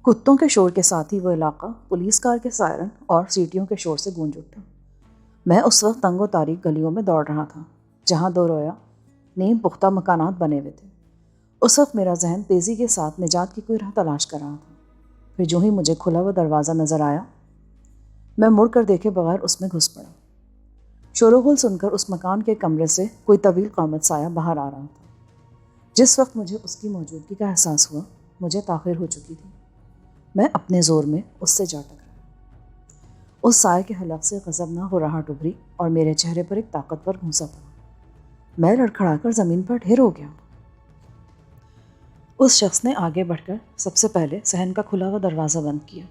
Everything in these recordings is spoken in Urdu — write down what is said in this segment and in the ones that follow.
کتوں کے شور کے ساتھ ہی وہ علاقہ پولیس کار کے سائرن اور سیٹیوں کے شور سے گونج اٹھا۔ میں اس وقت تنگ و تاریک گلیوں میں دوڑ رہا تھا جہاں دو رویا نیم پختہ مکانات بنے ہوئے تھے۔ اس وقت میرا ذہن تیزی کے ساتھ نجات کی کوئی راہ تلاش کر رہا تھا۔ پھر جو ہی مجھے کھلا ہوا دروازہ نظر آیا، میں مڑ کر دیکھے بغیر اس میں گھس پڑا۔ شور و غل سن کر اس مکان کے کمرے سے کوئی طویل قامت سایہ باہر آ رہا تھا۔ جس وقت مجھے اس کی موجودگی کا احساس ہوا، مجھے تاخیر ہو چکی تھی۔ میں اپنے زور میں اس سے جا ٹکرا۔ اس سائے کے حلق سے غضبناک راہٹ ابھری اور میرے چہرے پر ایک طاقتور گھونسا پڑا۔ میں لڑکھڑا کر زمین پر ڈھیر ہو گیا۔ اس شخص نے آگے بڑھ کر سب سے پہلے صحن کا کھلا ہوا دروازہ بند کیا۔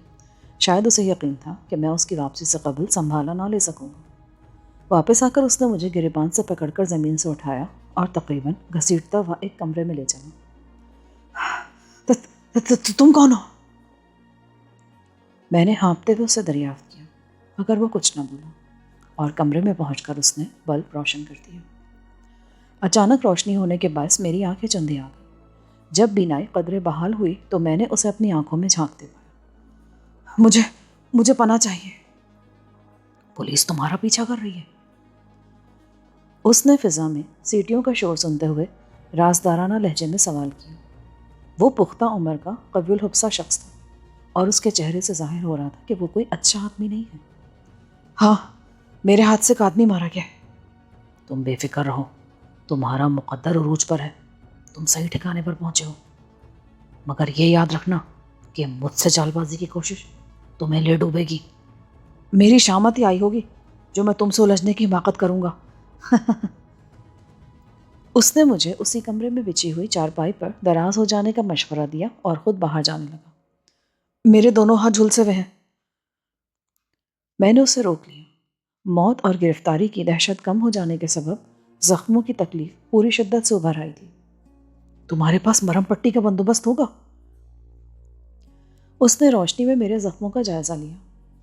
شاید اسے یقین تھا کہ میں اس کی واپسی سے قبل سنبھالا نہ لے سکوں گا۔ واپس آ کر اس نے مجھے گریبان سے پکڑ کر زمین سے اٹھایا اور تقریباً گھسیٹتا ہوا ایک کمرے میں لے چلا۔ تم کون ہو؟ میں نے ہانپتے ہوئے اسے دریافت کیا، مگر وہ کچھ نہ بولا اور کمرے میں پہنچ کر اس نے بلب روشن کر دیا۔ اچانک روشنی ہونے کے باعث میری آنکھیں چندی آ گئی۔ جب بینائی قدرے بحال ہوئی تو میں نے اسے اپنی آنکھوں میں جھانکتے پایا۔ مجھے پناہ چاہیے۔ پولیس تمہارا پیچھا کر رہی ہے۔ اس نے فضا میں سیٹیوں کا شور سنتے ہوئے رازدارانہ لہجے میں سوال کیا۔ وہ پختہ عمر کا قوی الحبسہ شخص تھا اور اس کے چہرے سے ظاہر ہو رہا تھا کہ وہ کوئی اچھا آدمی نہیں ہے۔ ہاں، میرے ہاتھ سے ایک آدمی مارا گیا ہے۔ تم بے فکر رہو، تمہارا مقدر عروج پر ہے، تم صحیح ٹھکانے پر پہنچے ہو، مگر یہ یاد رکھنا کہ مجھ سے چال بازی کی کوشش تمہیں لے ڈوبے گی۔ میری شامت ہی آئی ہوگی جو میں تم سے الجھنے کی حماقت کروں گا۔ اس نے مجھے اسی کمرے میں بچھی ہوئی چارپائی پر دراز ہو جانے کا مشورہ دیا اور خود باہر جانے لگا۔ میرے دونوں ہاتھ جھلسے ہوئے ہیں۔ میں نے اسے روک لیا۔ موت اور گرفتاری کی دہشت کم ہو جانے کے سبب زخموں کی تکلیف پوری شدت سے ابھر آئی تھی۔ تمہارے پاس مرہم پٹی کا بندوبست ہوگا؟ اس نے روشنی میں میرے زخموں کا جائزہ لیا،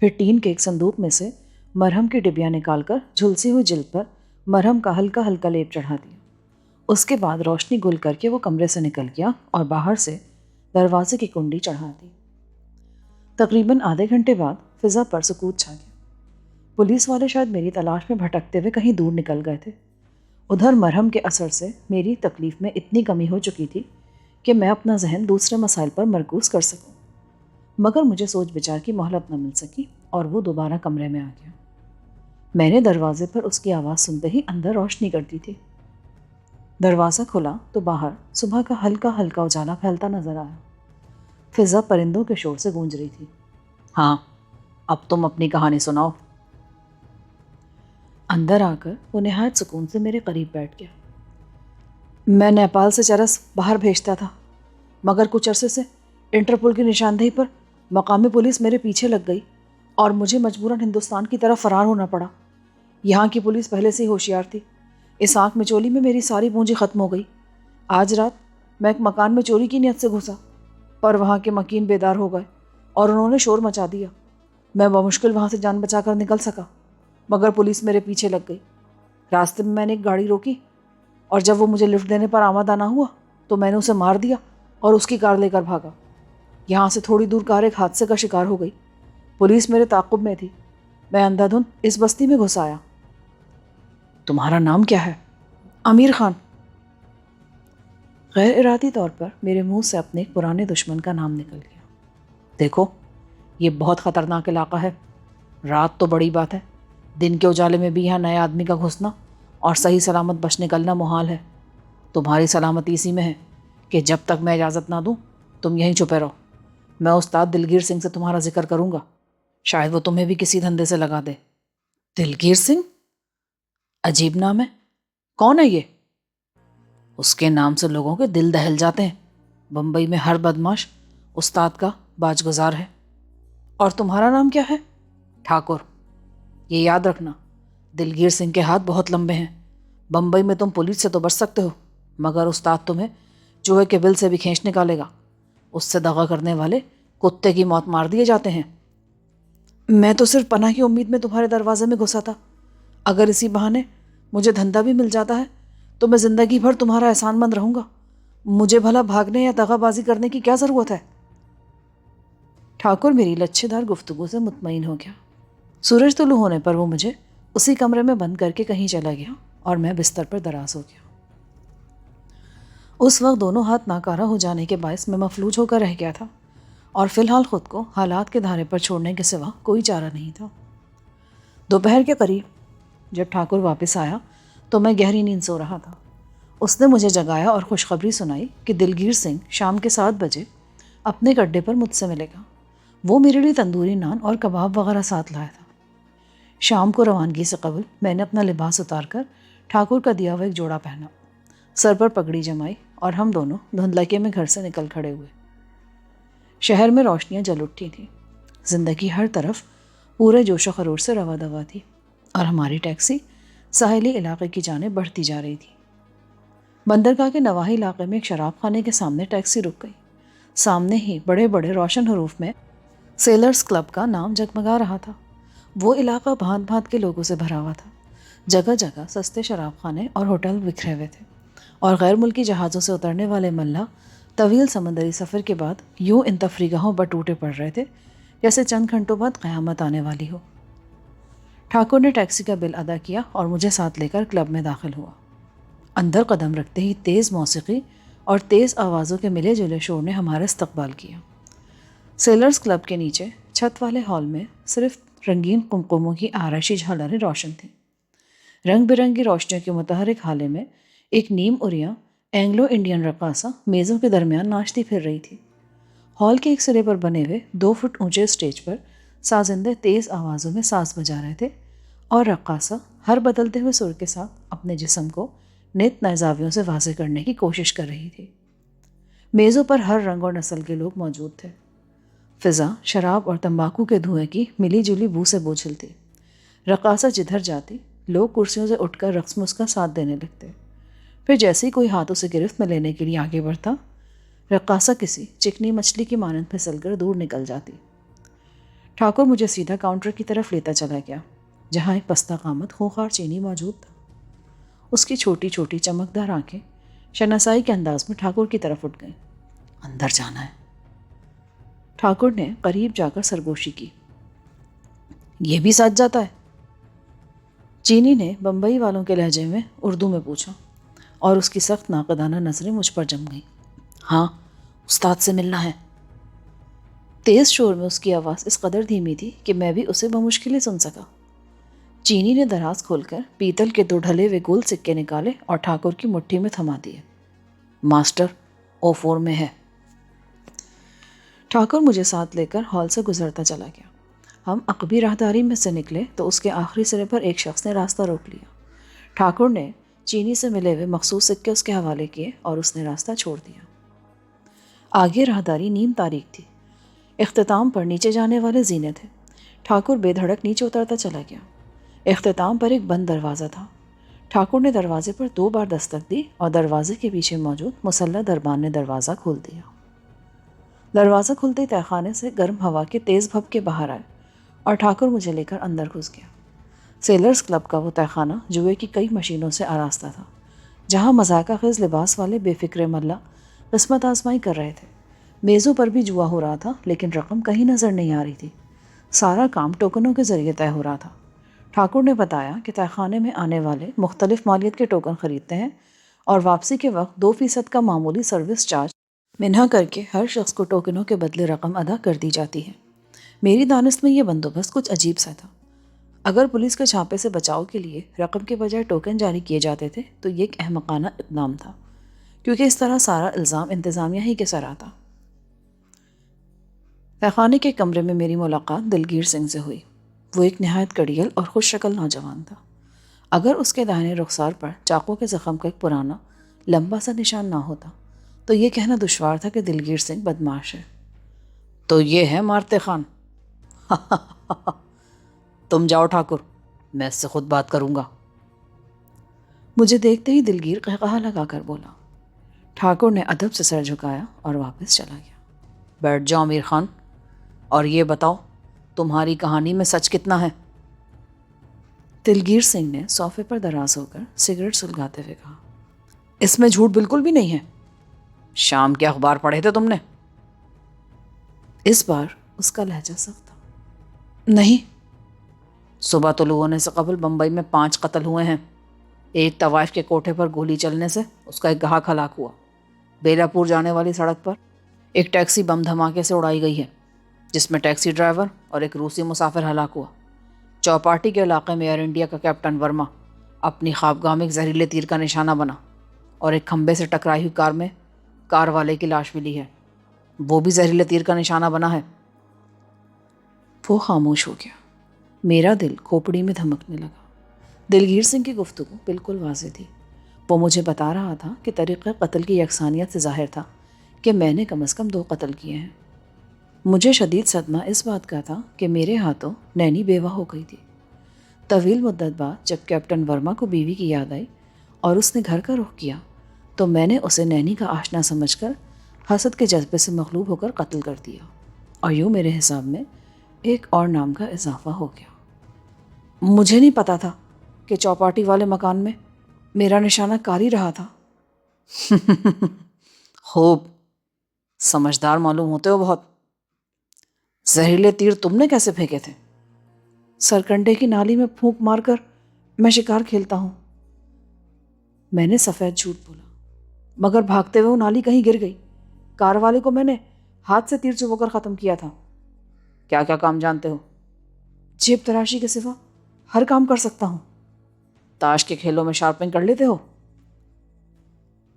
پھر ٹین کے ایک صندوق میں سے مرہم کی ڈبیاں نکال کر جھلسی ہوئی جلد پر مرہم کا ہلکا ہلکا لیپ چڑھا دیا۔ اس کے بعد روشنی گل کر کے وہ کمرے سے نکل گیا اور باہر سے دروازے کی کنڈی چڑھا دی۔ تقریباً آدھے گھنٹے بعد فضا پر سکوت چھا گیا۔ پولیس والے شاید میری تلاش میں بھٹکتے ہوئے کہیں دور نکل گئے تھے۔ ادھر مرہم کے اثر سے میری تکلیف میں اتنی کمی ہو چکی تھی کہ میں اپنا ذہن دوسرے مسائل پر مرکوز کر سکوں، مگر مجھے سوچ بچار کی مہلت نہ مل سکی اور وہ دوبارہ کمرے میں آ گیا۔ میں نے دروازے پر اس کی آواز سنتے ہی اندر روشنی کر دی تھی۔ دروازہ کھلا تو باہر صبح کا ہلکا ہلکا اجالا پھیلتا نظر آیا۔ فضا پرندوں کے شور سے گونج رہی تھی۔ ہاں، اب تم اپنی کہانی سناؤ۔ اندر آ کر وہ نہایت سکون سے میرے قریب بیٹھ گیا۔ میں نیپال سے چرس باہر بھیجتا تھا، مگر کچھ عرصے سے انٹرپول کی نشاندہی پر مقامی پولیس میرے پیچھے لگ گئی اور مجھے مجبوراً ہندوستان کی طرف فرار ہونا پڑا۔ یہاں کی پولیس پہلے سے ہی ہوشیار تھی۔ اس آنکھ میں چولی میں میری ساری پونجی ختم ہو گئی۔ آج رات میں ایک مکان میں چوری کی نیت سے گھسا، پر وہاں کے مکین بیدار ہو گئے اور انہوں نے شور مچا دیا۔ میں بمشکل وہاں سے جان بچا کر نکل سکا، مگر پولیس میرے پیچھے لگ گئی۔ راستے میں نے ایک گاڑی روکی اور جب وہ مجھے لفٹ دینے پر آمادہ نہ ہوا تو میں نے اسے مار دیا اور اس کی کار لے کر بھاگا۔ یہاں سے تھوڑی دور کار ایک حادثے کا شکار ہو گئی۔ پولیس میرے تعاقب میں تھی۔ میں اندھا دھند اس بستی میں گھس آیا۔ تمہارا نام کیا ہے؟ امیر خان۔ غیر ارادی طور پر میرے منہ سے اپنے ایک پرانے دشمن کا نام نکل گیا۔ دیکھو، یہ بہت خطرناک علاقہ ہے۔ رات تو بڑی بات ہے، دن کے اجالے میں بھی یہاں نئے آدمی کا گھسنا اور صحیح سلامت بچ نکلنا محال ہے۔ تمہاری سلامتی اسی میں ہے کہ جب تک میں اجازت نہ دوں تم یہیں چھپے رہو۔ میں استاد دلگیر سنگھ سے تمہارا ذکر کروں گا، شاید وہ تمہیں بھی کسی دھندے سے لگا دے۔ دلگیر سنگھ؟ عجیب نام ہے، کون ہے یہ؟ اس کے نام سے لوگوں کے دل دہل جاتے ہیں۔ بمبئی میں ہر بدماش استاد کا باج گزار ہے۔ اور تمہارا نام کیا ہے؟ ٹھاکر۔ یہ یاد رکھنا، دلگیر سنگھ کے ہاتھ بہت لمبے ہیں۔ بمبئی میں تم پولیس سے تو بچ سکتے ہو، مگر استاد تمہیں چوہے کے بل سے بھی کھینچ نکالے گا۔ اس سے دغا کرنے والے کتے کی موت مار دیے جاتے ہیں۔ میں تو صرف پناہ کی امید میں تمہارے دروازے میں گھسا تھا۔ اگر اسی بہانے مجھے دھندا بھی مل جاتا ہے تو میں زندگی بھر تمہارا احسان مند رہوں گا۔ مجھے بھلا بھاگنے یا دغا بازی کرنے کی کیا ضرورت ہے؟ ٹھاکر میری لچھے دار گفتگو سے مطمئن ہو گیا۔ سورج طلوع ہونے پر وہ مجھے اسی کمرے میں بند کر کے کہیں چلا گیا اور میں بستر پر دراز ہو گیا۔ اس وقت دونوں ہاتھ ناکارہ ہو جانے کے باعث میں مفلوج ہو کر رہ گیا تھا اور فی الحال خود کو حالات کے دھارے پر چھوڑنے کے سوا کوئی چارہ نہیں تھا۔ دوپہر کے قریب جب ٹھاکر واپس آیا تو میں گہری نیند سو رہا تھا۔ اس نے مجھے جگایا اور خوشخبری سنائی کہ دلگیر سنگھ شام کے 7 بجے اپنے گڈے پر مجھ سے ملے گا۔ وہ میرے لیے تندوری نان اور کباب وغیرہ ساتھ لایا تھا۔ شام کو روانگی سے قبل میں نے اپنا لباس اتار کر ٹھاکر کا دیا ہوا ایک جوڑا پہنا، سر پر پگڑی جمائی اور ہم دونوں دھندلکے میں گھر سے نکل کھڑے ہوئے۔ شہر میں روشنیاں جل اٹھی تھیں، زندگی ہر طرف پورے جوش و خروش سے روا دوا تھی اور ہماری ٹیکسی ساحلی علاقے کی جانب بڑھتی جا رہی تھی۔ بندرگاہ کے نواحی علاقے میں ایک شراب خانے کے سامنے ٹیکسی رک گئی۔ سامنے ہی بڑے بڑے روشن حروف میں سیلرز کلب کا نام جگمگا رہا تھا۔ وہ علاقہ بھانت بھانت کے لوگوں سے بھرا ہوا تھا۔ جگہ جگہ سستے شراب خانے اور ہوٹل بکھرے ہوئے تھے اور غیر ملکی جہازوں سے اترنے والے ملاح طویل سمندری سفر کے بعد یوں ان تفریحگاہوں پر ٹوٹے پڑ رہے تھے جیسے چند گھنٹوں بعد قیامت آنے والی ہو۔ ٹھاکر نے ٹیکسی کا بل ادا کیا اور مجھے ساتھ لے کر کلب میں داخل ہوا۔ اندر قدم رکھتے ہی تیز موسیقی اور تیز آوازوں کے ملے جلے شور نے ہمارا استقبال کیا۔ سیلرز کلب کے نیچے چھت والے ہال میں صرف رنگین قمقموں کی آرائشی جھالریں روشن تھیں۔ رنگ برنگی روشنیوں کے متحرک حالے میں ایک نیم اریاں اینگلو انڈین رقاصہ میزوں کے درمیان ناچتی پھر رہی تھی۔ ہال کے ایک سرے پر بنے ہوئے 2 فٹ اونچے اسٹیج پر سازندے تیز آوازوں میں ساز بجا رہے تھے اور رقاصہ ہر بدلتے ہوئے سر کے ساتھ اپنے جسم کو نت نئے زاویوں سے واضح کرنے کی کوشش کر رہی تھی۔ میزوں پر ہر رنگ اور نسل کے لوگ موجود تھے۔ فضا شراب اور تمباکو کے دھوئیں کی ملی جلی بو سے بوجھل تھی۔ رقاصہ جدھر جاتی لوگ کرسیوں سے اٹھ کر رقص میں اس کا ساتھ دینے لگتے۔ پھر جیسے ہی کوئی ہاتھ اسے گرفت میں لینے کے لیے آگے بڑھتا، رقاصہ کسی چکنی مچھلی کی مانند پھسل کر دور نکل جاتی۔ ٹھاکر مجھے سیدھا کاؤنٹر کی طرف لیتا چلا گیا جہاں ایک پستہ قامت خونخوار چینی موجود تھا۔ اس کی چھوٹی چھوٹی چمکدار آنکھیں شناسائی کے انداز میں ٹھاکر کی طرف اٹھ گئیں۔ اندر جانا ہے۔ ٹھاکر نے قریب جا کر سرگوشی کی۔ یہ بھی سچ جاتا ہے؟ چینی نے بمبئی والوں کے لہجے میں اردو میں پوچھا اور اس کی سخت ناقدانہ نظریں مجھ پر جم گئیں۔ ہاں، استاد سے ملنا ہے۔ تیز شور میں اس کی آواز اس قدر دھیمی تھی کہ میں بھی اسے بمشکل ہی سن سکا۔ چینی نے دراز کھول کر پیتل کے 2 ڈھلے ہوئے گول سکے نکالے اور ٹھاکر کی مٹھی میں تھما دیے۔ ماسٹر O4 میں ہے۔ ٹھاکر مجھے ساتھ لے کر ہال سے گزرتا چلا گیا۔ ہم عقبی راہداری میں سے نکلے تو اس کے آخری سرے پر ایک شخص نے راستہ روک لیا۔ ٹھاکر نے چینی سے ملے ہوئے مخصوص سکے اس کے حوالے کیے اور اس نے راستہ چھوڑ دیا۔ آگے راہداری نیم تاریک تھی۔ اختتام پر نیچے جانے والے زینے تھے۔ ٹھاکر بے دھڑک نیچے اترتا چلا گیا۔ اختتام پر ایک بند دروازہ تھا۔ ٹھاکر نے دروازے پر 2 بار دستک دی اور دروازے کے پیچھے موجود مسلح دربان نے دروازہ کھول دیا۔ دروازہ کھلتے تہہ خانے سے گرم ہوا کے تیز بھپکے باہر آئے اور ٹھاکر مجھے لے کر اندر گھس گیا۔ سیلرز کلب کا وہ تہہ خانہ جوئے کی کئی مشینوں سے آراستہ تھا، جہاں مذاکرہ خیز لباس والے بے فکر ملا قسمت آزمائی کر رہے تھے۔ میزوں پر بھی جوا ہو رہا تھا لیکن رقم کہیں نظر نہیں آ رہی تھی۔ سارا کام ٹوکنوں کے ذریعے طے ہو رہا تھا۔ ٹھاکر نے بتایا کہ تہہ خانے میں آنے والے مختلف مالیت کے ٹوکن خریدتے ہیں اور واپسی کے وقت 2% کا معمولی سروس چارج منہا کر کے ہر شخص کو ٹوکنوں کے بدلے رقم ادا کر دی جاتی ہے۔ میری دانست میں یہ بندوبست کچھ عجیب سا تھا۔ اگر پولیس کے چھاپے سے بچاؤ کے لیے رقم کے بجائے ٹوکن جاری کیے جاتے تھے تو یہ ایک احمقانہ اقدام تھا، کیونکہ اس طرح سارا الزام انتظامیہ ہی کے سر آتا۔ تہہ خانے کے کمرے میں میری ملاقات دلگیر سنگھ سے ہوئی۔ وہ ایک نہایت کڑیل اور خوش شکل نوجوان تھا۔ اگر اس کے داہنے رخسار پر چاقو کے زخم کا ایک پرانا لمبا سا نشان نہ ہوتا تو یہ کہنا دشوار تھا کہ دلگیر سنگھ بدمعاش ہے۔ تو یہ ہے مارتے خان۔ تم جاؤ ٹھاکر، میں اس سے خود بات کروں گا۔ مجھے دیکھتے ہی دلگیر قہقہا لگا کر بولا۔ ٹھاکر نے ادب سے سر جھکایا اور واپس چلا گیا۔ بیٹھ جاؤ امیر خان، اور یہ بتاؤ تمہاری کہانی میں سچ کتنا ہے؟ دلگیر سنگھ نے صوفے پر دراز ہو کر سگریٹ سلگاتے ہوئے کہا۔ اس میں جھوٹ بالکل بھی نہیں ہے۔ شام کے اخبار پڑھے تھے تم نے؟ اس بار اس کا لہجہ سخت تھا۔ نہیں، صبح طلوع ہونے سے قبل بمبئی میں 5 قتل ہوئے ہیں۔ ایک طوائف کے کوٹھے پر گولی چلنے سے اس کا ایک گاہک ہلاک ہوا۔ بیلاپور جانے والی سڑک پر ایک ٹیکسی بم دھماکے سے اڑائی گئی ہے، جس میں ٹیکسی ڈرائیور اور ایک روسی مسافر ہلاک ہوا۔ چوپاٹی کے علاقے میں ایئر انڈیا کا کیپٹن ورما اپنی خوابگاہ میں ایک زہریلے تیر کا نشانہ بنا اور ایک کھمبے سے ٹکرائی ہوئی کار میں کار والے کی لاش ملی ہے، وہ بھی زہریلے تیر کا نشانہ بنا ہے۔ وہ خاموش ہو گیا۔ میرا دل کھوپڑی میں دھمکنے لگا۔ دلگیر سنگھ کی گفتگو بالکل واضح تھی۔ وہ مجھے بتا رہا تھا کہ طریقہ قتل کی یکسانیت سے ظاہر تھا کہ میں نے کم از کم 2 قتل کیے ہیں۔ مجھے شدید صدمہ اس بات کا تھا کہ میرے ہاتھوں نینی بیوہ ہو گئی تھی۔ طویل مدت بعد جب کیپٹن ورما کو بیوی کی یاد آئی اور اس نے گھر کا رخ کیا تو میں نے اسے نینی کا آشنا سمجھ کر حسد کے جذبے سے مغلوب ہو کر قتل کر دیا، اور یوں میرے حساب میں ایک اور نام کا اضافہ ہو گیا۔ مجھے نہیں پتا تھا کہ چوپاٹی والے مکان میں میرا نشانہ کاری رہا تھا۔ خوب سمجھدار معلوم ہوتے ہو بہت۔ زہریلے تیر تم نے کیسے پھینکے تھے؟ سرکنڈے کی نالی میں پھونک مار کر میں شکار کھیلتا ہوں۔ میں نے سفید جھوٹ بولا، مگر بھاگتے ہوئے وہ نالی کہیں گر گئی۔ کار والے کو میں نے ہاتھ سے تیر چبو کر ختم کیا تھا۔ کیا کیا کام جانتے ہو؟ جیب تراشی کے سوا ہر کام کر سکتا ہوں۔ تاش کے کھیلوں میں شارپنگ کر لیتے ہو؟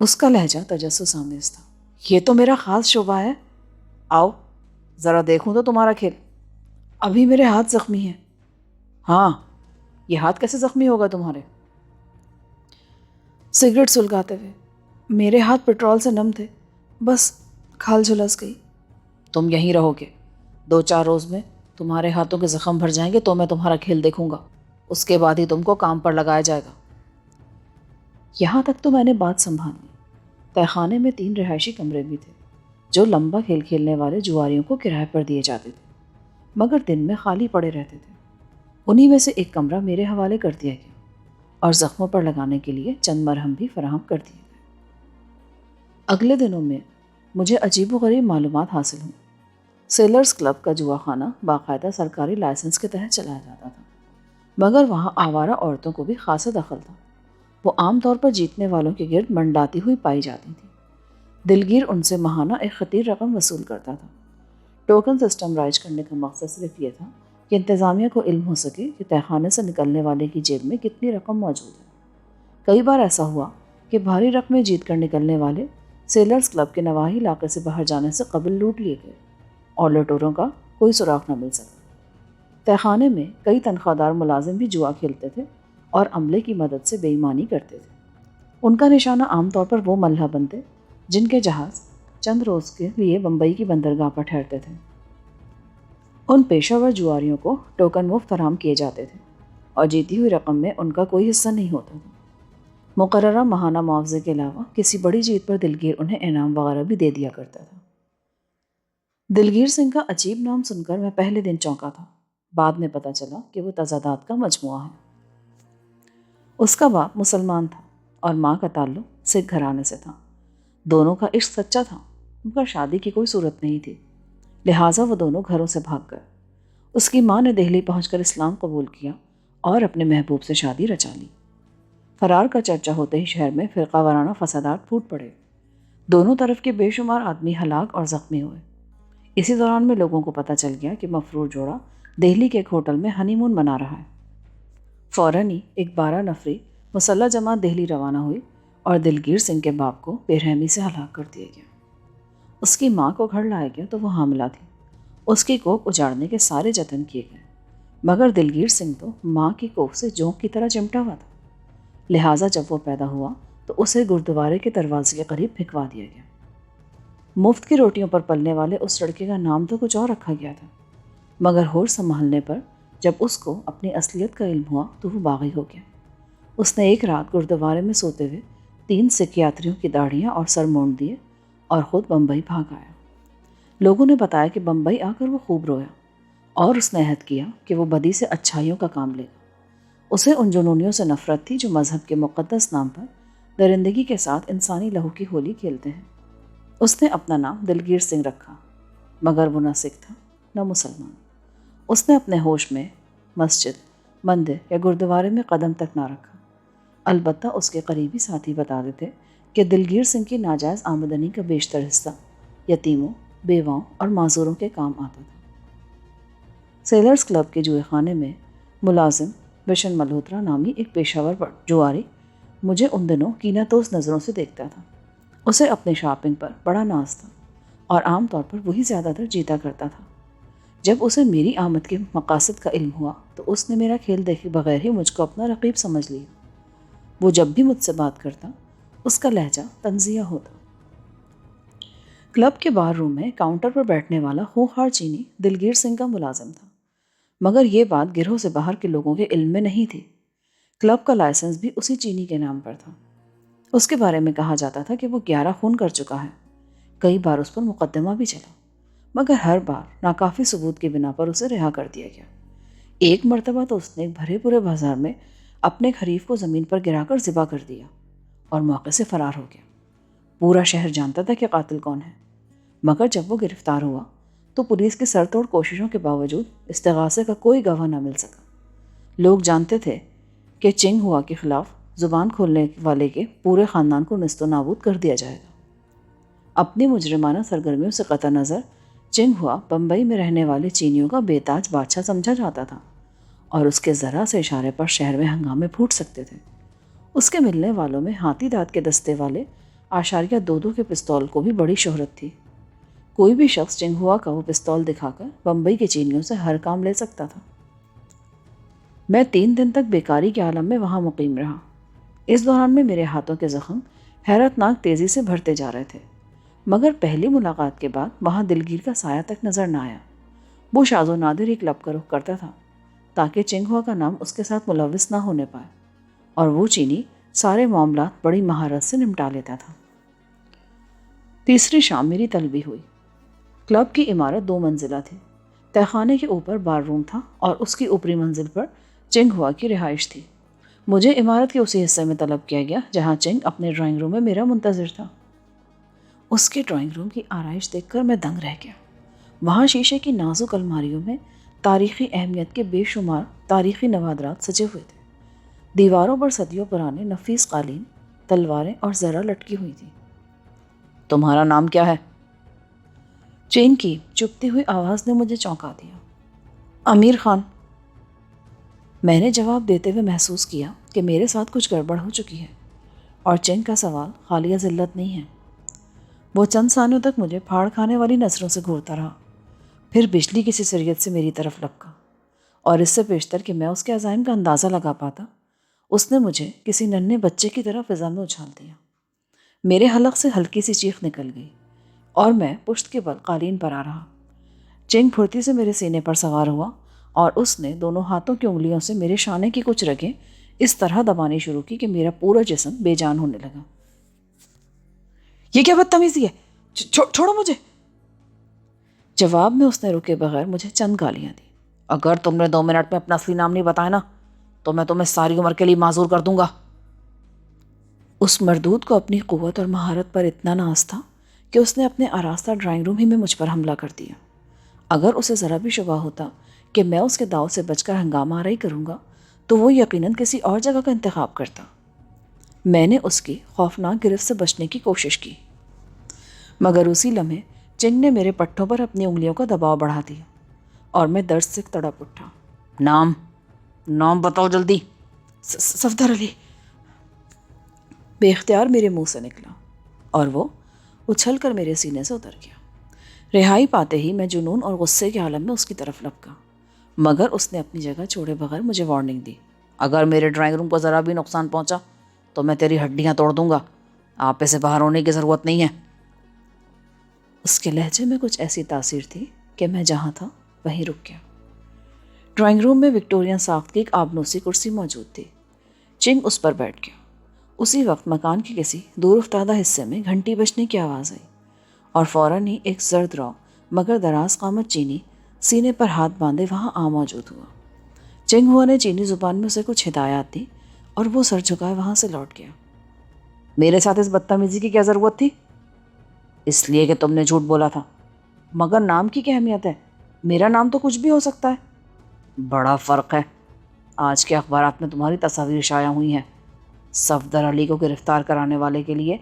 اس کا لہجہ تجسس آمیز تھا۔ یہ تو میرا خاص شعبہ ہے، آؤ ذرا دیکھوں تو تمہارا کھیل۔ ابھی میرے ہاتھ زخمی ہیں۔ ہاں، یہ ہاتھ کیسے زخمی ہوگا تمہارے؟ سگریٹ سلگاتے ہوئے میرے ہاتھ پٹرول سے نم تھے، بس کھال جھلس گئی۔ تم یہیں رہو گے، 2-4 روز میں تمہارے ہاتھوں کے زخم بھر جائیں گے تو میں تمہارا کھیل دیکھوں گا، اس کے بعد ہی تم کو کام پر لگایا جائے گا۔ یہاں تک تو میں نے بات سنبھال لی۔ تہہ خانے میں 3 رہائشی کمرے بھی تھے جو لمبا کھیل کھیلنے والے جواریوں کو کرائے پر دیے جاتے تھے، مگر دن میں خالی پڑے رہتے تھے۔ انہی میں سے ایک کمرہ میرے حوالے کر دیا گیا اور زخموں پر لگانے کے لیے چند مرہم بھی فراہم کر دیے گئے۔ اگلے دنوں میں مجھے عجیب و غریب معلومات حاصل ہوئیں۔ سیلرز کلب کا جوا خانہ باقاعدہ سرکاری لائسنس کے تحت چلایا جاتا تھا، مگر وہاں آوارہ عورتوں کو بھی خاصا دخل تھا۔ وہ عام طور پر جیتنے والوں کے گرد منڈاتی ہوئی پائی جاتی تھی۔ دلگیر ان سے ماہانہ ایک خطیر رقم وصول کرتا تھا۔ ٹوکن سسٹم رائج کرنے کا مقصد صرف یہ تھا کہ انتظامیہ کو علم ہو سکے کہ تہہ خانے سے نکلنے والے کی جیب میں کتنی رقم موجود ہے۔ کئی بار ایسا ہوا کہ بھاری رقمیں جیت کر نکلنے والے سیلرز کلب کے نواحی علاقے سے باہر جانے سے قبل لوٹ لیے گئے اور لوٹوروں کا کوئی سراغ نہ مل سکا۔ تہہ خانے میں کئی تنخواہ دار ملازم بھی جوا کھیلتے تھے اور عملے کی مدد سے بے ایمانی کرتے تھے۔ ان کا نشانہ عام طور پر وہ ملہ بنتے جن کے جہاز چند روز کے لیے بمبئی کی بندرگاہ پر ٹھہرتے تھے۔ ان پیشہ ور جواریوں کو ٹوکن مفت فراہم کیے جاتے تھے اور جیتی ہوئی رقم میں ان کا کوئی حصہ نہیں ہوتا تھا۔ مقررہ ماہانہ معاوضے کے علاوہ کسی بڑی جیت پر دلگیر انہیں انعام وغیرہ بھی دے دیا کرتا تھا۔ دلگیر سنگھ کا عجیب نام سن کر میں پہلے دن چونکا تھا، بعد میں پتہ چلا کہ وہ تضادات کا مجموعہ ہے۔ اس کا باپ مسلمان تھا اور ماں کا تعلق سکھ گھرانے سے تھا۔ دونوں کا عشق سچا تھا، مگر شادی کی کوئی صورت نہیں تھی، لہٰذا وہ دونوں گھروں سے بھاگ گئے۔ اس کی ماں نے دہلی پہنچ کر اسلام قبول کیا اور اپنے محبوب سے شادی رچا لی۔ فرار کا چرچا ہوتے ہی شہر میں فرقہ وارانہ فسادات پھوٹ پڑے۔ دونوں طرف کے بے شمار آدمی ہلاک اور زخمی ہوئے۔ اسی دوران میں لوگوں کو پتہ چل گیا کہ مفرور جوڑا دہلی کے ایک ہوٹل میں ہنی مون منا رہا ہے۔ فوراً ہی ایک 12 نفری مسلح جماعت دہلی روانہ ہوئی اور دلگیر سنگھ کے باپ کو بے رحمی سے ہلاک کر دیا گیا۔ اس کی ماں کو گھر لایا گیا تو وہ حاملہ تھی۔ اس کی کوکھ اجاڑنے کے سارے جتن کیے گئے، مگر دلگیر سنگھ تو ماں کی کوکھ سے جونک کی طرح چمٹا ہوا تھا، لہٰذا جب وہ پیدا ہوا تو اسے گردوارے کے دروازے کے قریب پھینکوا دیا گیا۔ مفت کی روٹیوں پر پلنے والے اس لڑکے کا نام تو کچھ اور رکھا گیا تھا، مگر ہوش سنبھالنے پر جب اس کو اپنی اصلیت کا علم ہوا تو وہ باغی ہو گیا۔ اس نے ایک رات گردوارے میں سوتے ہوئے 3 سکھ یاتریوں کی داڑھیاں اور سر مونڈ دیے اور خود بمبئی بھاگ آیا۔ لوگوں نے بتایا کہ بمبئی آ کر وہ خوب رویا اور اس نے عہد کیا کہ وہ بدی سے اچھائیوں کا کام لے گا۔ اسے ان جنونیوں سے نفرت تھی جو مذہب کے مقدس نام پر درندگی کے ساتھ انسانی لہو کی ہولی کھیلتے ہیں۔ اس نے اپنا نام دلگیر سنگھ رکھا، مگر وہ نہ سکھ تھا نہ مسلمان۔ اس نے اپنے ہوش میں مسجد، مندر یا گردوارے میں قدم تک نہ رکھا۔ البتہ اس کے قریبی ساتھی بتا دیتے کہ دلگیر سنگھ کی ناجائز آمدنی کا بیشتر حصہ یتیموں، بیواؤں اور معذوروں کے کام آتا تھا۔ سیلرز کلب کے جوئے خانے میں ملازم بشن ملہوترا نامی ایک پیشہ ور جواری مجھے ان دنوں کیناتوز نظروں سے دیکھتا تھا۔ اسے اپنے شاپنگ پر بڑا ناز تھا اور عام طور پر وہی زیادہ تر جیتا کرتا تھا۔ جب اسے میری آمد کے مقاصد کا علم ہوا تو اس نے میرا کھیل دیکھے بغیر ہی مجھ کو اپنا رقیب سمجھ لیا۔ وہ جب بھی مجھ سے بات کرتا اس کا لہجہ طنزیہ ہوتا۔ کلب کے بار روم میں کاؤنٹر پر بیٹھنے والا خونخوار چینی دلگیر سنگھ کا ملازم تھا، مگر یہ بات گروہ سے باہر کے لوگوں کے علم میں نہیں تھی۔ کلب کا لائسنس بھی اسی چینی کے نام پر تھا۔ اس کے بارے میں کہا جاتا تھا کہ وہ 11 خون کر چکا ہے۔ کئی بار اس پر مقدمہ بھی چلا، مگر ہر بار ناکافی ثبوت کی بنا پر اسے رہا کر دیا گیا۔ ایک مرتبہ تو اس نے ایک بھرے پورے بازار میں اپنے حریف کو زمین پر گرا کر ذبح کر دیا اور موقع سے فرار ہو گیا۔ پورا شہر جانتا تھا کہ قاتل کون ہے، مگر جب وہ گرفتار ہوا تو پولیس کی سر توڑ کوششوں کے باوجود استغاثے کا کوئی گواہ نہ مل سکا۔ لوگ جانتے تھے کہ چنگ ہوا کے خلاف زبان کھولنے والے کے پورے خاندان کو نیست و نابود کر دیا جائے گا۔ اپنی مجرمانہ سرگرمیوں سے قطع نظر چنگ ہوا بمبئی میں رہنے والے چینیوں کا بے تاج بادشاہ سمجھا جاتا تھا اور اس کے ذرا سے اشارے پر شہر میں ہنگامے پھوٹ سکتے تھے۔ اس کے ملنے والوں میں ہاتھی دانت کے دستے والے 2.2 کے پستول کو بھی بڑی شہرت تھی۔ کوئی بھی شخص چنگ ہوا کا وہ پستول دکھا کر بمبئی کے چینیوں سے ہر کام لے سکتا تھا۔ میں 3 دن تک بیکاری کے عالم میں وہاں مقیم رہا۔ اس دوران میں میرے ہاتھوں کے زخم حیرت ناک تیزی سے بڑھتے جا رہے تھے، مگر پہلی ملاقات کے بعد وہاں دلگیر کا سایہ تک نظر نہ آیا۔ وہ شاذ و نادر ہی کلب کا رخ کرتا تھا تاکہ چنگ ہوا کا نام اس کے ساتھ ملوث نہ ہونے پائے، اور وہ چینی سارے معاملات بڑی مہارت سے نمٹا لیتا تھا۔ تیسری شام میری طلبی ہوئی۔ کلب کی عمارت 2 منزلہ تھی۔ تہخانے کے اوپر بار روم تھا اور اس کی اوپری منزل پر چنگ ہوا کی رہائش تھی۔ مجھے عمارت کے اسی حصے میں طلب کیا گیا جہاں چنگ اپنے ڈرائنگ روم میں میرا منتظر تھا۔ اس کے ڈرائنگ روم کی آرائش دیکھ کر میں دنگ رہ گیا۔ وہاں شیشے کی نازک الماریوں میں تاریخی اہمیت کے بے شمار تاریخی نوادرات سجے ہوئے تھے۔ دیواروں پر صدیوں پرانے نفیس قالین، تلواریں اور زرہ لٹکی ہوئی تھیں۔ تمہارا نام کیا ہے؟ چین کی چپتی ہوئی آواز نے مجھے چونکا دیا۔ امیر خان۔ میں نے جواب دیتے ہوئے محسوس کیا کہ میرے ساتھ کچھ گڑبڑ ہو چکی ہے، اور چنگ کا سوال خالیہ ذلت نہیں ہے۔ وہ چند ثانیوں تک مجھے پھاڑ کھانے والی نظروں سے گھورتا رہا، پھر بجلی کی سی سریعت سے میری طرف لپکا، اور اس سے پیشتر کہ میں اس کے عزائم کا اندازہ لگا پاتا، اس نے مجھے کسی ننھے بچے کی طرح فضا میں اچھال دیا۔ میرے حلق سے ہلکی سی چیخ نکل گئی اور میں پشت کے بل قالین پر آ رہا۔ چنگ پھرتی سے میرے سینے پر سوار ہوا اور اس نے دونوں ہاتھوں کی انگلیوں سے میرے شانے کی کچھ رگیں اس طرح دبانی شروع کی کہ میرا پورا جسم بے جان ہونے لگا۔ یہ کیا بدتمیزی ہے؟ چھوڑو مجھے! جواب میں اس نے رکے بغیر مجھے چند گالیاں دی۔ اگر تم نے 2 منٹ میں اپنا اصلی نام نہیں بتایا نا تو میں تمہیں ساری عمر کے لیے معذور کر دوں گا۔ اس مردود کو اپنی قوت اور مہارت پر اتنا ناز تھا کہ اس نے اپنے آراستہ ڈرائنگ روم ہی میں مجھ پر حملہ کر دیا۔ اگر اسے ذرا بھی شبہ ہوتا کہ میں اس کے داؤ سے بچ کر ہنگامہ آرائی کروں گا تو وہ یقیناً کسی اور جگہ کا انتخاب کرتا۔ میں نے اس کی خوفناک گرفت سے بچنے کی کوشش کی، مگر اسی لمحے چنگ نے میرے پٹھوں پر اپنی انگلیوں کا دباؤ بڑھا دیا اور میں درد سے تڑپ اٹھا۔ نام بتاؤ جلدی۔ صفدر علی بے اختیار میرے منہ سے نکلا اور وہ اچھل کر میرے سینے سے اتر گیا۔ رہائی پاتے ہی میں جنون اور غصے کے عالم میں اس کی طرف لپکا، مگر اس نے اپنی جگہ چھوڑے بغیر مجھے وارننگ دی۔ اگر میرے ڈرائنگ روم کو ذرا بھی نقصان پہنچا تو میں تیری ہڈیاں توڑ دوں گا۔ آپے سے باہر ہونے کی ضرورت نہیں ہے۔ اس کے لہجے میں کچھ ایسی تاثیر تھی کہ میں جہاں تھا وہیں رک گیا۔ ڈرائنگ روم میں وکٹورین ساخت کی ایک آبنوسی کرسی موجود تھی۔ چنگ اس پر بیٹھ گیا۔ اسی وقت مکان کے کسی دور افتادہ حصے میں گھنٹی بجنے کی آواز آئی اور فوراً ہی ایک زرد رو مگر دراز قامت چینی سینے پر ہاتھ باندھے وہاں آ موجود ہوا۔ چنگ ہوا نے چینی زبان میں اسے کچھ ہدایات دی اور وہ سر جھکائے وہاں سے لوٹ گیا۔ میرے ساتھ اس بدتمیزی کی کیا ضرورت تھی؟ اس لیے کہ تم نے جھوٹ بولا تھا۔ مگر نام کی کیا اہمیت ہے؟ میرا نام تو کچھ بھی ہو سکتا ہے۔ بڑا فرق ہے، آج کے اخبارات میں تمہاری تصاویر شائع ہوئی ہیں۔ صفدر علی کو گرفتار کرانے والے کے لیے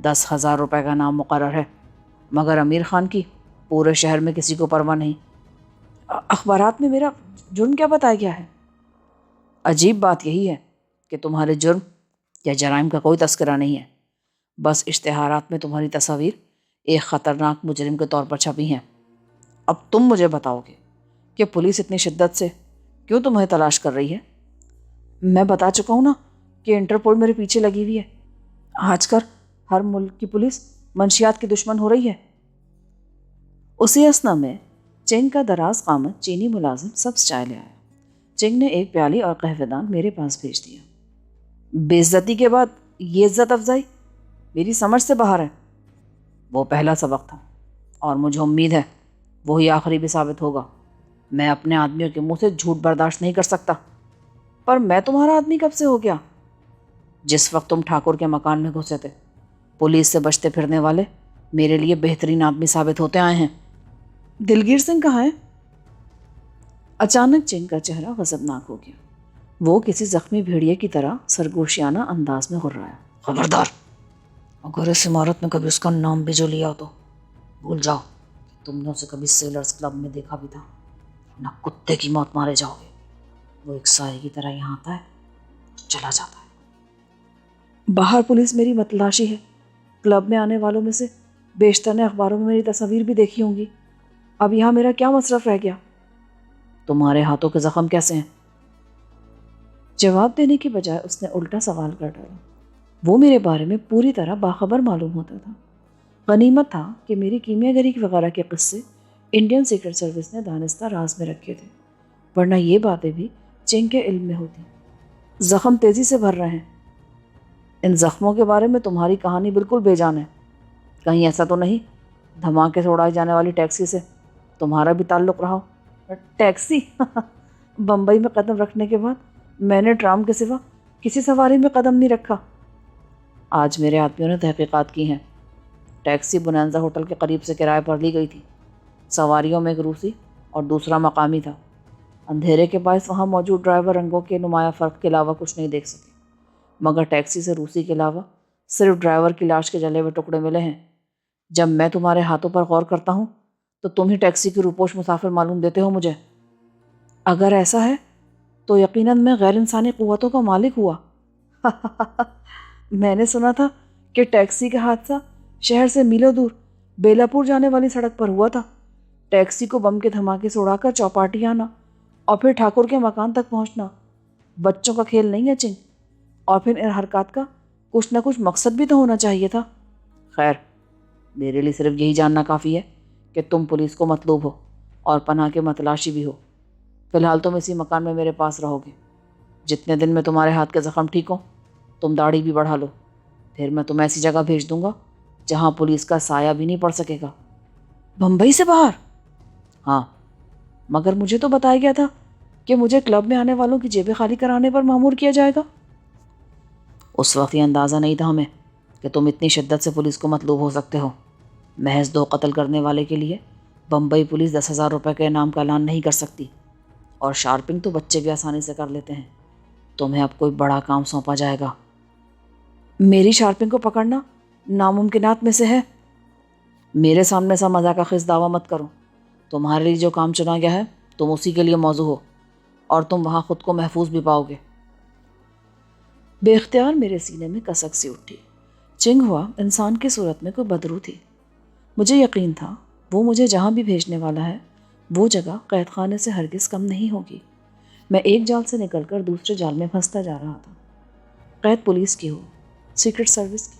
10,000 روپے کا نام مقرر ہے، مگر امیر خان کی پورے شہر میں کسی کو پرواہ نہیں۔ اخبارات میں میرا جرم کیا بتایا گیا ہے؟ عجیب بات یہی ہے کہ تمہارے جرم یا جرائم کا کوئی تذکرہ نہیں ہے، بس اشتہارات میں تمہاری تصاویر ایک خطرناک مجرم کے طور پر چھپی ہیں۔ اب تم مجھے بتاؤ گے کہ پولیس اتنی شدت سے کیوں تمہیں تلاش کر رہی ہے؟ میں بتا چکا ہوں نا کہ انٹرپول میرے پیچھے لگی ہوئی ہے۔ آج کل ہر ملک کی پولیس منشیات کی دشمن ہو رہی ہے۔ اسی اثنا میں چنگ کا دراز قامت چینی ملازم سبز چائے لے آیا۔ چنگ نے ایک پیالی اور قہوہ دان میرے پاس بھیج دیا۔ بے عزتی کے بعد یہ عزت افزائی میری سمجھ سے باہر ہے۔ وہ پہلا سبق تھا اور مجھے امید ہے وہی آخری بھی ثابت ہوگا۔ میں اپنے آدمیوں کے منہ سے جھوٹ برداشت نہیں کر سکتا۔ پر میں تمہارا آدمی کب سے ہو گیا؟ جس وقت تم ٹھاکر کے مکان میں گھسے تھے۔ پولیس سے بچتے پھرنے والے میرے لیے بہترین آدمی ثابت ہوتے آئے ہیں۔ دلگیر سنگھ کہاں ہے؟ اچانک چنگ کا چہرہ غضبناک ہو گیا۔ وہ کسی زخمی بھیڑیے کی طرح سرگوشیانہ انداز میں غرایا۔ خبردار، اگر اس عمارت میں کبھی اس کا نام بھی جو لیا تو بھول جاؤ کہ تم نے اسے کبھی سیلرز کلب میں دیکھا بھی تھا، نہ کتے کی موت مارے جاؤ گے۔ وہ ایک سائے کی طرح یہاں آتا ہے، چلا جاتا ہے۔ باہر پولیس میری متلاشی ہے۔ کلب میں آنے والوں میں سے بیشتر نے اخباروں میں میری تصاویر بھی دیکھی ہوں گی۔ اب یہاں میرا کیا مصرف رہ گیا؟ تمہارے ہاتھوں کے زخم کیسے ہیں؟ جواب دینے کی بجائے اس نے الٹا سوال کر ڈالا۔ وہ میرے بارے میں پوری طرح باخبر معلوم ہوتا تھا۔ غنیمت تھا کہ میری کیمیا گری وغیرہ کے قصے انڈین سیکرٹ سروس نے دانستہ راز میں رکھے تھے، ورنہ یہ باتیں بھی چنگ کے علم میں ہوتی۔ زخم تیزی سے بھر رہے ہیں۔ ان زخموں کے بارے میں تمہاری کہانی بالکل بے جان ہے۔ کہیں ایسا تو نہیں دھماکے سے اڑائی جانے والی ٹیکسی سے تمہارا بھی تعلق رہا ہو؟ ٹیکسی؟ بمبئی میں قدم رکھنے کے بعد میں نے ٹرام کے سوا کسی سواری میں قدم نہیں رکھا۔ آج میرے آدمیوں نے تحقیقات کی ہیں۔ ٹیکسی بونانزا ہوٹل کے قریب سے کرائے پر لی گئی تھی۔ سواریوں میں ایک روسی اور دوسرا مقامی تھا۔ اندھیرے کے باعث وہاں موجود ڈرائیور رنگوں کے نمایاں فرق کے علاوہ کچھ نہیں دیکھ سکے، مگر ٹیکسی سے روسی کے علاوہ صرف ڈرائیور کی لاش کے جلے ہوئے ٹکڑے ملے ہیں۔ جب میں تمہارے ہاتھوں پر غور کرتا ہوں تو تم ہی ٹیکسی کی روپوش مسافر معلوم دیتے ہو مجھے۔ اگر ایسا ہے تو یقیناً میں غیر انسانی قوتوں کا مالک ہوا۔ میں نے سنا تھا کہ ٹیکسی کا حادثہ شہر سے میلوں دور بیلاپور جانے والی سڑک پر ہوا تھا۔ ٹیکسی کو بم کے دھماکے سے اڑا کر چوپاٹی آنا اور پھر ٹھاکر کے مکان تک پہنچنا بچوں کا کھیل نہیں ہے چنگ، اور پھر ان حرکات کا کچھ نہ کچھ مقصد بھی تو ہونا چاہیے تھا۔ خیر، میرے لیے صرف یہی جاننا کافی ہے کہ تم پولیس کو مطلوب ہو اور پناہ کے متلاشی بھی ہو۔ فی الحال تم اسی مکان میں میرے پاس رہو گے۔ جتنے دن میں تمہارے ہاتھ کے زخم ٹھیک ہوں تم داڑھی بھی بڑھا لو، پھر میں تمہیں ایسی جگہ بھیج دوں گا جہاں پولیس کا سایہ بھی نہیں پڑ سکے گا۔ بمبئی سے باہر؟ ہاں، مگر مجھے تو بتایا گیا تھا کہ مجھے کلب میں آنے والوں کی جیبیں خالی کرانے پر مامور کیا جائے گا۔ اس وقت یہ اندازہ نہیں تھا ہمیں کہ تم اتنی شدت سے پولیس کو مطلوب ہو سکتے ہو۔ محض 2 قتل کرنے والے کے لیے بمبئی پولیس 10,000 روپے کے انعام کا اعلان نہیں کر سکتی، اور شارپنگ تو بچے بھی آسانی سے کر لیتے ہیں۔ تمہیں اب کوئی بڑا کام سونپا جائے گا۔ میری شارپنگ کو پکڑنا ناممکنات میں سے ہے۔ میرے سامنے سا مزہ کا خز دعویٰ مت کرو۔ تمہارے لیے جو کام چنا گیا ہے تم اسی کے لیے موضوع ہو، اور تم وہاں خود کو محفوظ بھی پاؤ گے۔ بے اختیار میرے سینے میں کسک سی اٹھی۔ چنگ ہوا انسان کی صورت میں کوئی بدرو تھی۔ مجھے یقین تھا وہ مجھے جہاں بھی بھیجنے والا ہے وہ جگہ قید خانے سے ہرگز کم نہیں ہوگی۔ میں ایک جال سے نکل کر دوسرے جال میں پھنستا جا رہا تھا۔ قید پولیس کی ہو، سیکرٹ سروس کی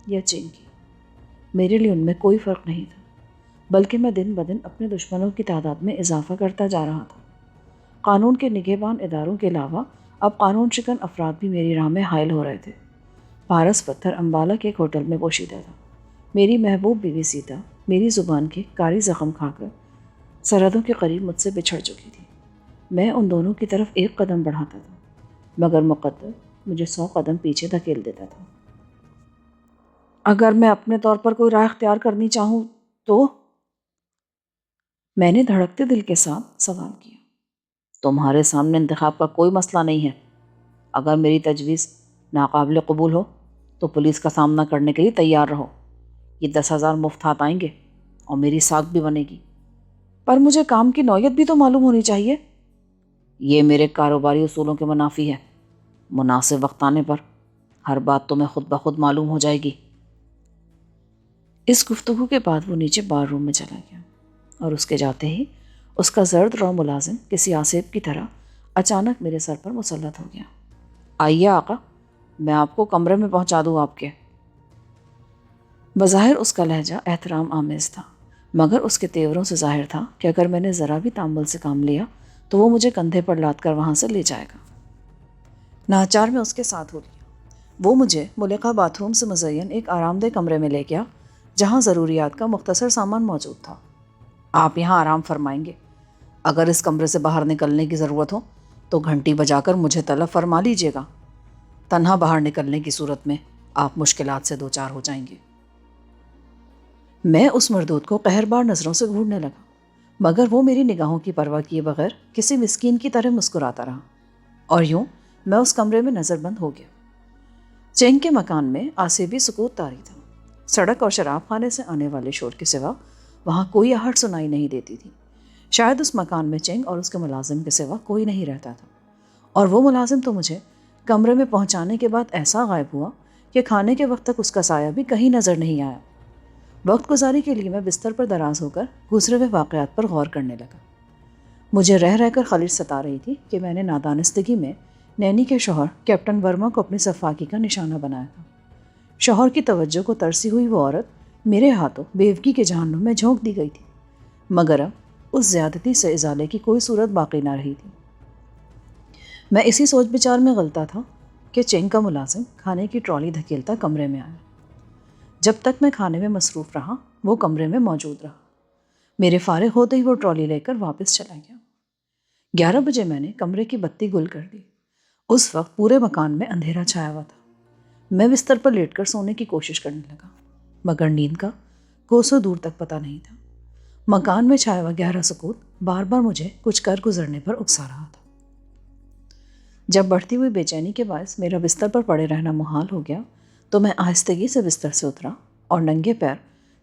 یا چنگ کی، میرے لیے ان میں کوئی فرق نہیں تھا، بلکہ میں دن بدن اپنے دشمنوں کی تعداد میں اضافہ کرتا جا رہا تھا۔ قانون کے نگہبان اداروں کے علاوہ اب قانون شکن افراد بھی میری راہ میں حائل ہو رہے تھے۔ پارس پتھر امبالہ کے ایک ہوٹل میں پوشیدہ تھا۔ میری محبوب بیوی سیتا میری زبان کے کاری زخم کھا کر سرحدوں کے قریب مجھ سے بچھڑ چکی تھی۔ میں ان دونوں کی طرف ایک قدم بڑھاتا تھا، مگر مقدر مجھے 100 قدم پیچھے دھکیل دیتا تھا۔ اگر میں اپنے طور پر کوئی راہ اختیار کرنی چاہوں تو میں نے دھڑکتے دل کے ساتھ سوال کیا۔ تمہارے سامنے انتخاب کا کوئی مسئلہ نہیں ہے۔ اگر میری تجویز ناقابل قبول ہو تو پولیس کا سامنا کرنے کے لیے تیار رہو۔ یہ 10,000 مفت ہاتھ آئیں گے اور میری ساکھ بھی بنے گی۔ پر مجھے کام کی نوعیت بھی تو معلوم ہونی چاہیے۔ یہ میرے کاروباری اصولوں کے منافی ہے۔ مناسب وقت آنے پر ہر بات تمہیں خود بخود معلوم ہو جائے گی۔ اس گفتگو کے بعد وہ نیچے بار روم میں چلا گیا اور اس کے جاتے ہی اس کا زرد رو ملازم کسی آسیب کی طرح اچانک میرے سر پر مسلط ہو گیا۔ آئیے آقا، میں آپ کو کمرے میں پہنچا دوں آپ کے۔ بظاہر اس کا لہجہ احترام آمیز تھا، مگر اس کے تیوروں سے ظاہر تھا کہ اگر میں نے ذرا بھی تامل سے کام لیا تو وہ مجھے کندھے پر لاد کر وہاں سے لے جائے گا۔ ناچار میں اس کے ساتھ ہو لیا۔ وہ مجھے ملکہ باتھ روم سے مزین ایک آرام دہ کمرے میں لے گیا جہاں ضروریات کا مختصر سامان موجود تھا۔ آپ یہاں آرام فرمائیں گے۔ اگر اس کمرے سے باہر نکلنے کی ضرورت ہو تو گھنٹی بجا کر مجھے طلب فرما لیجیے گا۔ تنہا باہر نکلنے کی صورت میں آپ مشکلات سے دوچار ہو جائیں گے۔ میں اس مردود کو قہربار نظروں سے گھورنے لگا، مگر وہ میری نگاہوں کی پرواہ کیے بغیر کسی مسکین کی طرح مسکراتا رہا، اور یوں میں اس کمرے میں نظر بند ہو گیا۔ چینگ کے مکان میں آسیبی سکوت طاری تھا۔ سڑک اور شراب خانے سے آنے والے شور کے سوا وہاں کوئی آہٹ سنائی نہیں دیتی تھی۔ شاید اس مکان میں چینگ اور اس کے ملازم کے سوا کوئی نہیں رہتا تھا، اور وہ ملازم تو مجھے کمرے میں پہنچانے کے بعد ایسا غائب ہوا کہ کھانے کے وقت تک اس کا سایہ بھی کہیں نظر نہیں آیا۔ وقت گزاری کے لیے میں بستر پر دراز ہو کر گزرے ہوئے واقعات پر غور کرنے لگا۔ مجھے رہ رہ کر خلش ستا رہی تھی کہ میں نے نادانستگی میں نینی کے شوہر کیپٹن ورما کو اپنی صفاقی کا نشانہ بنایا تھا۔ شوہر کی توجہ کو ترسی ہوئی وہ عورت میرے ہاتھوں بیوگی کے جہنم میں جھونک دی گئی تھی، مگر اب اس زیادتی سے ازالے کی کوئی صورت باقی نہ رہی تھی۔ میں اسی سوچ بچار میں غلطہ تھا کہ چینگ کا ملازم کھانے کی ٹرالی دھکیلتا کمرے میں آیا۔ جب تک میں کھانے میں مصروف رہا وہ کمرے میں موجود رہا۔ میرے فارغ ہوتے ہی وہ ٹرالی لے کر واپس چلا گیا۔ 11 بجے میں نے کمرے کی بتی گل کر دی۔ اس وقت پورے مکان میں اندھیرا چھایا ہوا تھا۔ میں بستر پر لیٹ کر سونے کی کوشش کرنے لگا، مگر نیند کا کوسوں دور تک پتہ نہیں تھا۔ مکان میں چھایا ہوا گہرا سکوت بار بار مجھے کچھ کر گزرنے پر اکسا رہا تھا۔ جب بڑھتی ہوئی بے چینی کے باعث میرا بستر پر پڑے رہنا محال ہو گیا تو میں آہستگی سے بستر سے اترا اور ننگے پیر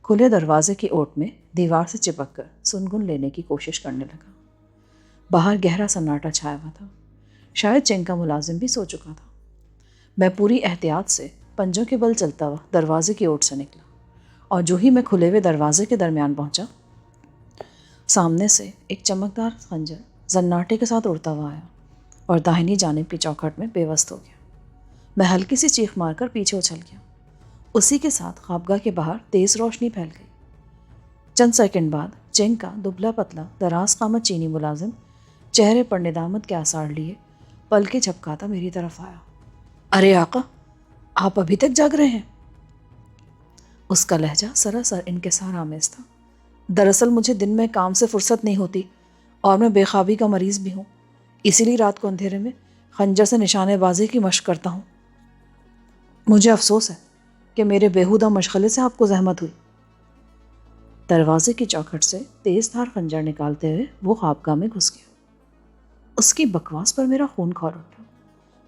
کھلے دروازے کی اوٹ میں دیوار سے چپک کر سنگن لینے کی کوشش کرنے لگا۔ باہر گہرا سناٹا چھایا ہوا تھا۔ شاید چینگ کا ملازم بھی سو چکا تھا۔ میں پوری احتیاط سے پنجوں کے بل چلتا ہوا دروازے کی اوٹ سے نکلا، اور جو ہی میں کھلے ہوئے دروازے کے درمیان پہنچا، سامنے سے ایک چمکدار خنجر زناٹے کے ساتھ اڑتا ہوا آیا اور داہنی جانب کی چوکھٹ میں پیوست ہو گیا۔ میں ہلکی سی چیخ مار کر پیچھے اچھل گیا۔ اسی کے ساتھ خوابگاہ کے باہر تیز روشنی پھیل گئی۔ چند سیکنڈ بعد چینگ کا دبلا پتلا دراز قامت چینی ملازم چہرے پر ندامت کے آثار لیے پلکیں جھپکاتا میری طرف آیا۔ ارے آقا، آپ ابھی تک جاگ رہے ہیں؟ اس کا لہجہ سراسر انکسار آمیز تھا۔ دراصل مجھے دن میں کام سے فرصت نہیں ہوتی اور میں بے خوابی کا مریض بھی ہوں، اسی لیے رات کو اندھیرے میں خنجر سے نشانے بازی کی مشق کرتا ہوں۔ مجھے افسوس ہے کہ میرے بیہودہ مشغلے سے آپ کو زحمت ہوئی۔ دروازے کی چوکھٹ سے تیز دھار خنجر نکالتے ہوئے وہ خوابگاہ میں گھس گیا۔ اس کی بکواس پر میرا خون کھول اٹھا۔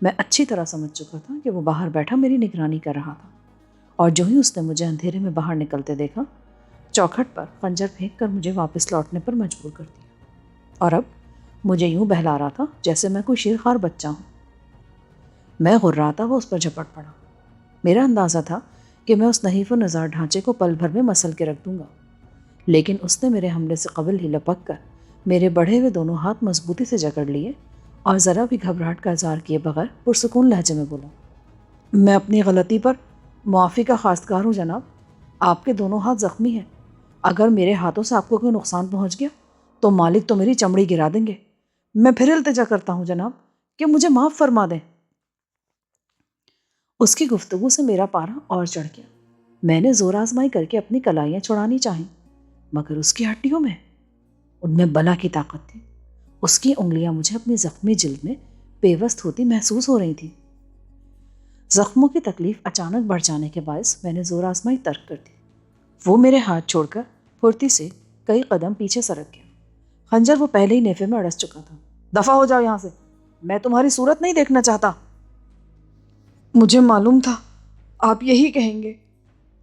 میں اچھی طرح سمجھ چکا تھا کہ وہ باہر بیٹھا میری نگرانی کر رہا تھا، اور جو ہی اس نے مجھے اندھیرے میں باہر نکلتے دیکھا، چوکھٹ پر خنجر پھینک کر مجھے واپس لوٹنے پر مجبور کر دیا، اور اب مجھے یوں بہلا رہا تھا جیسے میں کوئی شیرخوار بچہ ہوں۔ میں غراتا وہ اس پر جھپٹ پڑا۔ میرا اندازہ تھا کہ میں اس نحیف و نزار ڈھانچے کو پل بھر میں مسل کے رکھ دوں گا، لیکن اس نے میرے حملے سے قبل ہی لپک کر میرے بڑھے ہوئے دونوں ہاتھ مضبوطی سے جکڑ لیے اور ذرا بھی گھبراہٹ کا اظہار کیے بغیر پرسکون لہجے میں بولا، میں اپنی غلطی پر معافی کا خواستگار ہوں جناب۔ آپ کے دونوں ہاتھ زخمی ہیں۔ اگر میرے ہاتھوں سے آپ کو کوئی نقصان پہنچ گیا تو مالک تو میری چمڑی گرا دیں گے۔ میں پھر التجا کرتا ہوں جناب کہ مجھے معاف فرما دیں۔ اس کی گفتگو سے میرا پارا اور چڑھ گیا۔ میں نے زور آزمائی کر کے اپنی کلائیاں چھڑانی چاہیں، مگر اس کی ہڈیوں میں ان میں بلا کی طاقت تھی۔ اس کی انگلیاں مجھے اپنی زخمی جلد میں پیوست ہوتی محسوس ہو رہی تھی۔ زخموں کی تکلیف اچانک بڑھ جانے کے باعث میں نے زور آزمائی ترک کر دی۔ وہ میرے ہاتھ چھوڑ کر پھرتی سے کئی قدم پیچھے سرک گیا خنجر وہ پہلے ہی نیفے میں اڑس چکا تھا۔ دفع ہو جاؤ یہاں سے، میں تمہاری صورت نہیں دیکھنا چاہتا۔ مجھے معلوم تھا آپ یہی کہیں گے،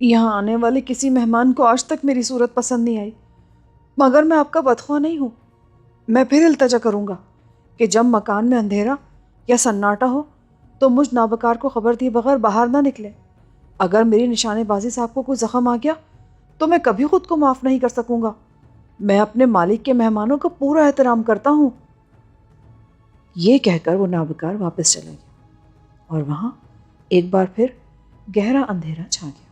یہاں آنے والے کسی مہمان کو آج تک میری صورت پسند نہیں آئی، مگر میں آپ کا بدخواہ نہیں ہوں۔ میں پھر التجا کروں گا کہ جب مکان میں اندھیرا یا سناٹا ہو تو مجھ نابکار کو خبر دیے بغیر باہر نہ نکلے۔ اگر میری نشانے بازی سے آپ کو کوئی زخم آ گیا تو میں کبھی خود کو معاف نہیں کر سکوں گا۔ میں اپنے مالک کے مہمانوں کا پورا احترام کرتا ہوں۔ یہ کہہ کر وہ نابکار واپس چلا گیا اور وہاں ایک بار پھر گہرا اندھیرا چھا گیا۔